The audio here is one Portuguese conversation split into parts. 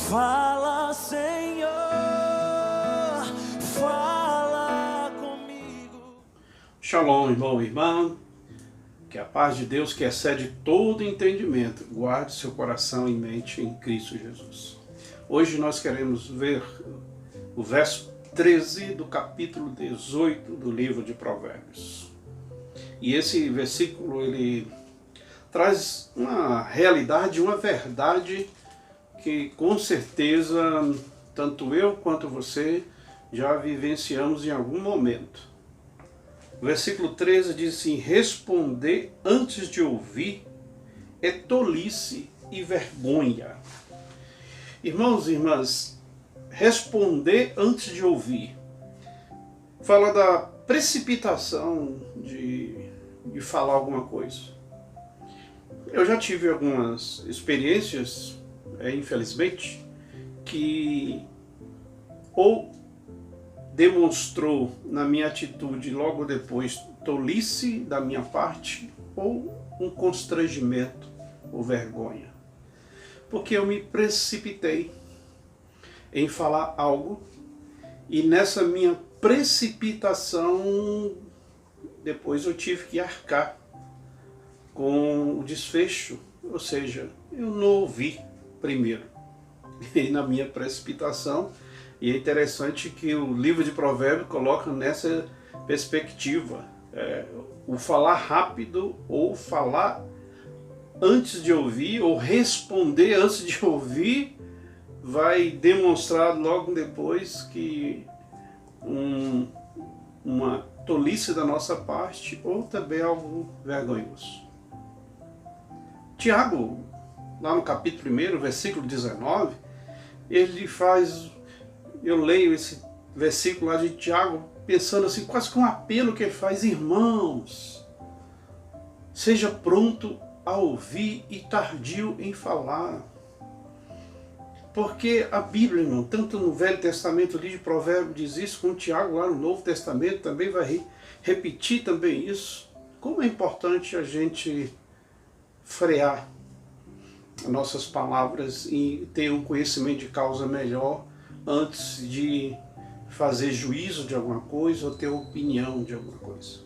Fala, Senhor, fala comigo. Shalom, irmão e irmã, que a paz de Deus, que excede todo entendimento, guarde seu coração e mente em Cristo Jesus. Hoje nós queremos ver o verso 13 do capítulo 18 do livro de Provérbios. E esse versículo, ele traz uma realidade, uma verdade que com certeza tanto eu quanto você já vivenciamos em algum momento. O versículo 13 diz assim: responder antes de ouvir é tolice e vergonha. Irmãos e irmãs, responder antes de ouvir fala da precipitação de falar alguma coisa. Eu já tive algumas experiências, infelizmente, que ou demonstrou na minha atitude logo depois tolice da minha parte ou um constrangimento ou vergonha. Porque eu me precipitei em falar algo e nessa minha precipitação depois eu tive que arcar com o desfecho, ou seja, eu não ouvi primeiro. E na minha precipitação, e é interessante que o livro de Provérbios coloca nessa perspectiva, o falar rápido ou falar antes de ouvir, ou responder antes de ouvir, vai demonstrar logo depois que uma tolice da nossa parte ou também algo vergonhoso. Tiago, lá no capítulo 1, versículo 19, ele faz, eu leio esse versículo lá de Tiago pensando assim, quase que um apelo que ele faz: irmãos, seja pronto a ouvir e tardio em falar. Porque a Bíblia, irmão, tanto no Velho Testamento, o livro de Provérbios diz isso, como Tiago lá no Novo Testamento também vai repetir também isso. Como é importante a gente frear nossas palavras e ter um conhecimento de causa melhor antes de fazer juízo de alguma coisa ou ter opinião de alguma coisa.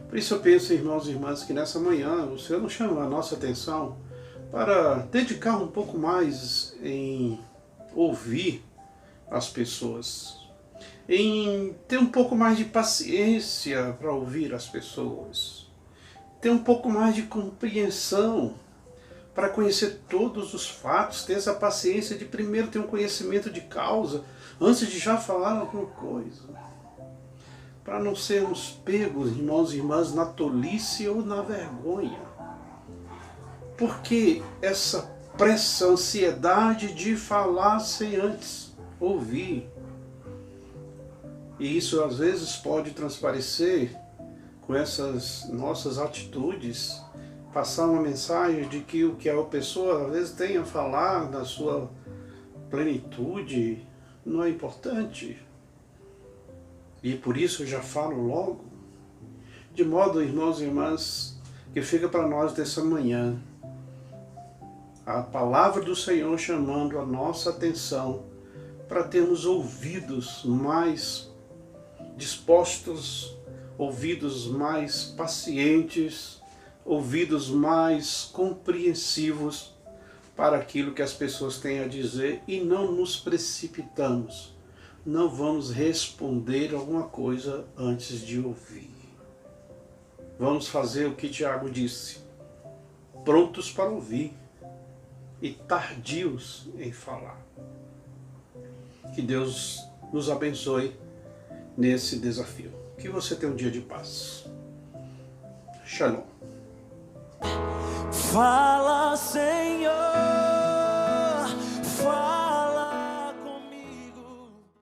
Por isso eu penso, irmãos e irmãs, que nessa manhã o Senhor nos chama a nossa atenção para dedicar um pouco mais em ouvir as pessoas, em ter um pouco mais de paciência para ouvir as pessoas, ter um pouco mais de compreensão para conhecer todos os fatos, ter essa paciência de primeiro ter um conhecimento de causa antes de já falar alguma coisa, para não sermos pegos, irmãos e irmãs, na tolice ou na vergonha. Porque essa pressa, ansiedade de falar sem antes ouvir. E isso às vezes pode transparecer com essas nossas atitudes, passar uma mensagem de que o que a pessoa às vezes tem a falar na sua plenitude não é importante. E por isso eu já falo logo, de modo, irmãos e irmãs, que fica para nós dessa manhã a palavra do Senhor chamando a nossa atenção para termos ouvidos mais dispostos, ouvidos mais pacientes, ouvidos mais compreensivos para aquilo que as pessoas têm a dizer e não nos precipitamos. Não vamos responder alguma coisa antes de ouvir. Vamos fazer o que Tiago disse: prontos para ouvir e tardios em falar. Que Deus nos abençoe nesse desafio. Que você tenha um dia de paz. Shalom. Fala, Senhor.